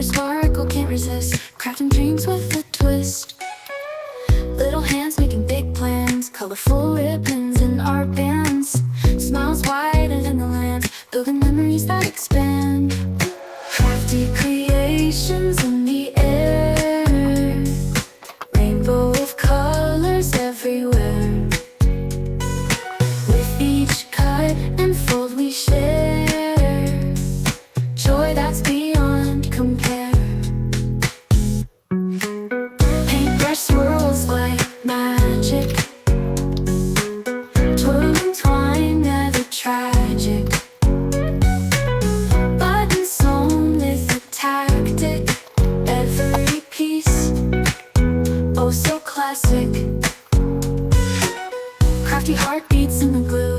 Glitter sparkle, can't resist. Crafting dreams with a twist. Little hands making big plans. Colorful ribbons in art bands. Smiles wider than the land. Building memories that expand. Crafty creations in the air. Rainbow of colors everywhere. With each cut and fold we share joy that's beyond compare. Paintbrush swirls like magic. Twirling twine, never tragic. Buttons sewn with a tactic. Every piece, oh so classic. Crafty heartbeats in the glue.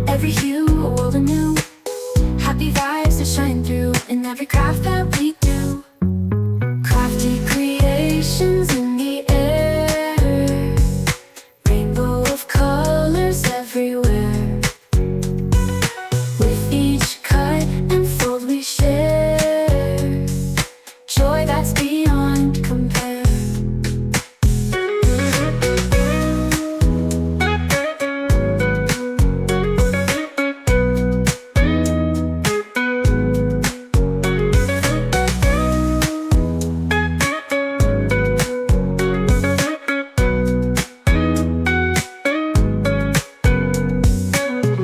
Every hue, a world anew. Happy vibes that shine through in every craft that we do. Crafty creations in the air. Rainbow of colors everywhere. With each cut and fold we share joy that's beyond compare.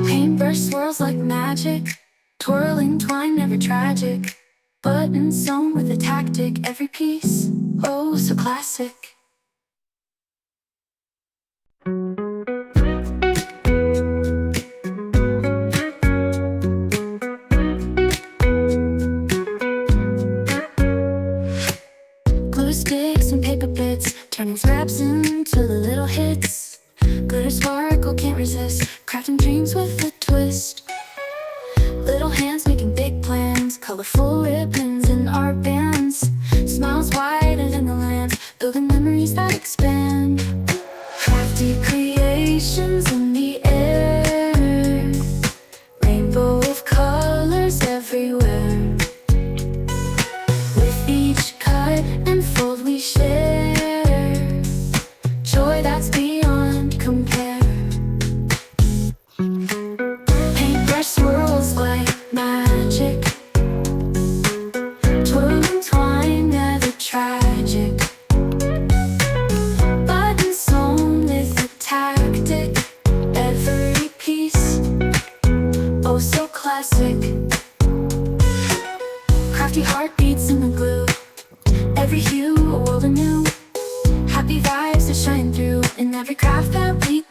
Paintbrush swirls like magic. Twirling twine, never tragic. Buttons sewn with a tactic. Every piece, oh so classic. Glue sticks and paper bits, turning scraps into the little hits. Glitter sparkle, can't resist. Crafting dreams with a twist. Little hands making big plans. Colorful ribbons in art bands. Smiles wider than the land. Building memories that expand. Crafty creations in the air. Rainbow of colors everywhere. With each cut and fold we share joy that's beyond compare. Paintbrush swirls like magic. Twirling twine, never tragic. Buttons sewn with a tactic. Every piece, oh so classic. Crafty heartbeats in the glue. Every hue, a world anew. Happy vibes that shine through in every craft that we